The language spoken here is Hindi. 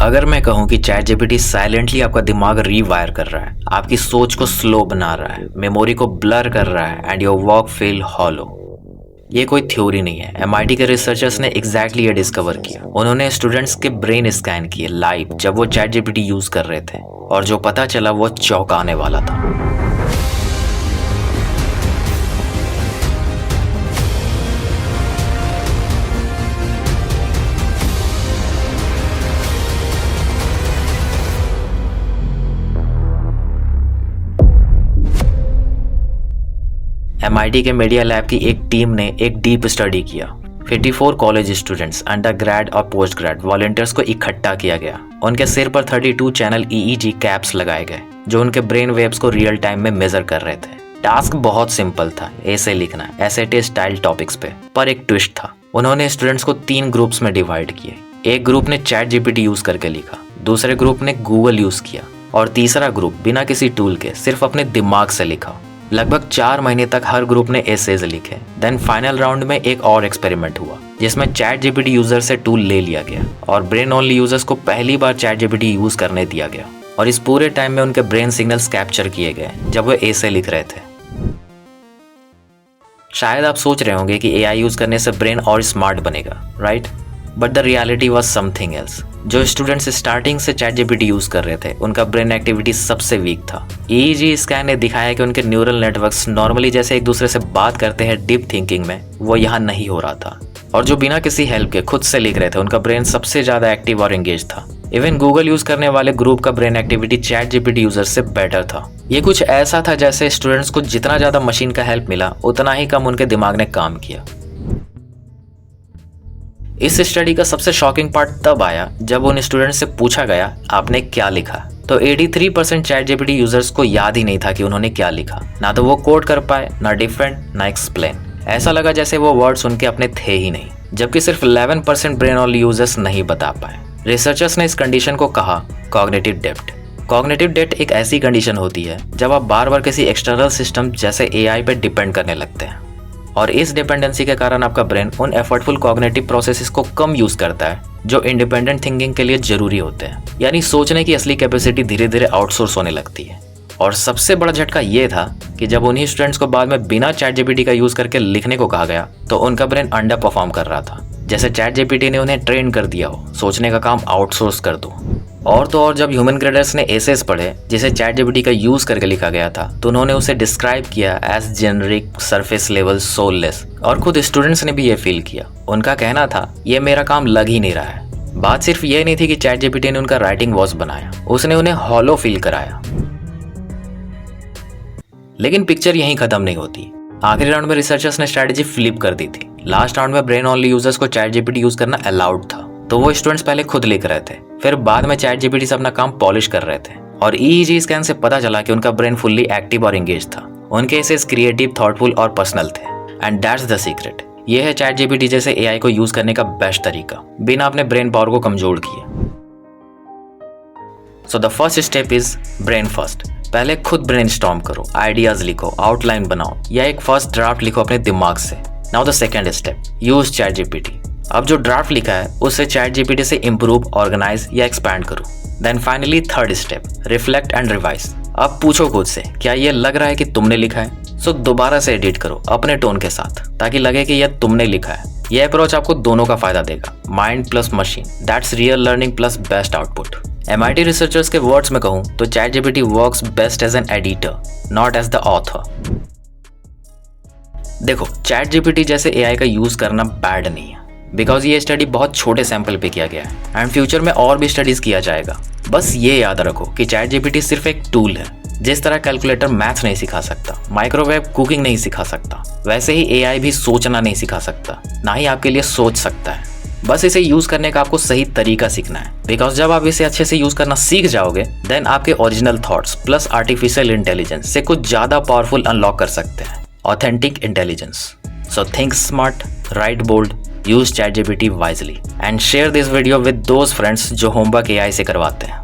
अगर मैं कहूँ कि चैट जीपीटी साइलेंटली आपका दिमाग रीवायर कर रहा है, आपकी सोच को स्लो बना रहा है, मेमोरी को ब्लर कर रहा है and your work feel hollow, ये कोई थ्योरी नहीं है। एमआईटी के रिसर्चर्स ने एग्जैक्टली ये डिस्कवर किया। उन्होंने स्टूडेंट्स के ब्रेन स्कैन किए लाइव जब वो चैट जीपीटी यूज कर रहे थे, और जो पता चला वो चौंकाने वाला था। एमआईटी के मीडिया लैब की एक टीम ने एक डीप स्टडी किया। 54 कॉलेज स्टूडेंट्स, अंडर ग्रेड और पोस्ट ग्रेड वॉलंटियर्स को इकट्ठा किया गया। उनके सिर पर 32 चैनल ईईजी कैप्स लगाए गए जो उनके ब्रेन वेव्स को रियल टाइम में मेजर कर रहे थे। टास्क बहुत सिंपल था, ऐसे लिखना, एसएटी स्टाइल टॉपिक्स पे। पर एक ट्विस्ट था। उन्होंने स्टूडेंट्स को 3 ग्रुप्स में डिवाइड किए। एक ग्रुप ने चैट जीपीटी यूज करके लिखा, दूसरे ग्रुप ने गूगल यूज किया और तीसरा ग्रुप बिना किसी टूल के सिर्फ अपने दिमाग से लिखा। लगभग 4 महीने तक हर ग्रुप ने एसेज लिखे। देन फाइनल राउंड में एक और एक्सपेरिमेंट हुआ जिसमें चैट जीपीटी यूजर से टूल ले लिया गया और ब्रेन ओनली यूजर्स को पहली बार चैट जीपीटी यूज करने दिया गया। और इस पूरे टाइम में उनके ब्रेन सिग्नल्स कैप्चर किए गए जब वो एसे लिख रहे थे। शायद आप सोच रहे होंगे कि एआई यूज करने से ब्रेन और स्मार्ट बनेगा, right? But the reality was something else. जो स्टूडेंट्स स्टार्टिंग से चैट जीपीटी यूज कर रहे थे उनका ब्रेन एक्टिविटी सबसे वीक था। ईईजी स्कैन ने दिखाया कि उनके न्यूरल नेटवर्क्स नॉर्मली जैसे एक दूसरे से बात करते हैं डीप थिंकिंग में, वो यहाँ नहीं हो रहा था। और जो बिना किसी हेल्प के खुद से लिख रहे थे उनका ब्रेन सबसे ज्यादा एक्टिव और एंगेज था। इवन गूगल यूज करने वाले ग्रुप का brain activity chat GPT user से बेटर था। ये कुछ ऐसा था जैसे स्टूडेंट्स को जितना ज्यादा मशीन का हेल्प मिला उतना ही कम उनके दिमाग ने काम किया। इस स्टडी का सबसे शॉकिंग पार्ट तब आया जब उन स्टूडेंट्स से पूछा गया आपने क्या लिखा, तो 83% चैट जीपीटी यूजर्स को याद ही नहीं था कि उन्होंने क्या लिखा। ना तो वो कोड कर पाए, ना डिफरेंट, ना एक्सप्लेन। ऐसा लगा जैसे वो वर्ड्स उनके अपने थे ही नहीं। जबकि सिर्फ 11% ब्रेन ओनली यूजर्स नहीं बता पाए। रिसर्चर्स ने इस कंडीशन को कहा कॉग्निटिव डेप्थ। कॉग्निटिव डेप्थ एक ऐसी कंडीशन होती है जब आप बार बार किसी एक्सटर्नल सिस्टम जैसे एआई पे डिपेंड करने लगते हैं, और इस डिपेंडेंसी के कारण आपका ब्रेन उन एफर्टफुल कॉग्निटिव प्रोसेसेस को कम यूज करता है जो इंडिपेंडेंट थिंकिंग के लिए जरूरी होते हैं। यानी सोचने की असली कैपेसिटी धीरे धीरे आउटसोर्स होने लगती है। और सबसे बड़ा झटका ये था कि जब उन्हीं स्टूडेंट्स को बाद में बिना चैट जीपीटी का यूज करके लिखने को कहा गया तो उनका ब्रेन अंडर परफॉर्म कर रहा था, जैसे चैट जीपीटी ने उन्हें ट्रेन कर दिया हो, सोचने का काम आउटसोर्स कर दो। और तो और जब ह्यूमन ग्रेडर्स ने एसेस पढ़े जिसे चैट जीपीटी का यूज करके लिखा गया था तो उन्होंने उसे डिस्क्राइब किया as generic, surface level, soulless. और खुद स्टूडेंट्स ने भी ये फील किया। उनका कहना था ये मेरा काम लग ही नहीं रहा है। बात सिर्फ ये नहीं थी कि चैट जीपीटी ने उनका राइटिंग वॉइस बनाया, उसने उन्हें हॉलो फील कराया। लेकिन पिक्चर यहीं खत्म नहीं होती। आखिरी राउंड में रिसर्चर्स ने स्ट्रेटेजी फ्लिप कर दी थी। लास्ट राउंड में ब्रेन ओनली यूजर्स को चैट जीपीटी यूज करना अलाउड था, तो वो स्टूडेंट्स पहले खुद लिख रहे थे, फिर बाद में चैट जीपीटी से अपना काम पॉलिश कर रहे थे। और ईईजी स्कैन से पता चला कि उनका ब्रेन फुल्ली एक्टिव और एंगेज था। उनके एसेस क्रिएटिव, थॉटफुल और पर्सनल थे। And that's the secret. ये है चैट जीपीटी जैसे एआई को यूज करने का बेस्ट तरीका, बिना अपने ब्रेन पावर को कमजोर किए। So the first step is brain first. पहले खुद ब्रेनस्टॉर्म करो, आइडियाज लिखो, आउटलाइन बनाओ या एक फर्स्ट ड्राफ्ट लिखो अपने दिमाग से। Now the second step, use ChatGPT. अब जो ड्राफ्ट लिखा है उससे चैट जीपीटी से इंप्रूव, ऑर्गेनाइज या एक्सपैंड करो। Then finally third step, reflect and revise. अब पूछो खुद से क्या ये लग रहा है कि तुमने लिखा है? सो दोबारा से एडिट करो अपने टोन के साथ ताकि लगे कि यह तुमने लिखा है। यह अप्रोच आपको दोनों का फायदा देगा, mind plus machine, that's real learning plus best output. MIT researchers के वर्ड्स में कहूं तो ChatGPT works best as an editor, not as the author. देखो, चैट जीपीटी जैसे एआई का यूज करना बैड नहीं है, बिकॉज ये स्टडी बहुत छोटे सैंपल पे किया गया है एंड फ्यूचर में और भी स्टडीज किया जाएगा। बस ये याद रखो कि चैट जीपीटी सिर्फ एक टूल है। जिस तरह कैलकुलेटर मैथ्स नहीं सिखा सकता, माइक्रोवेव कुकिंग नहीं सिखा सकता, वैसे ही एआई भी सोचना नहीं सिखा सकता, ना ही आपके लिए सोच सकता है। बस इसे यूज करने का आपको सही तरीका सीखना है, बिकॉज जब आप इसे अच्छे से यूज करना सीख जाओगे देन आपके original thoughts plus artificial intelligence से कुछ ज्यादा पावरफुल अनलॉक कर सकते हैं, authentic intelligence. So think smart, write bold, use ChatGPT wisely and share this video with those friends जो होमवर्क AI से करवाते हैं।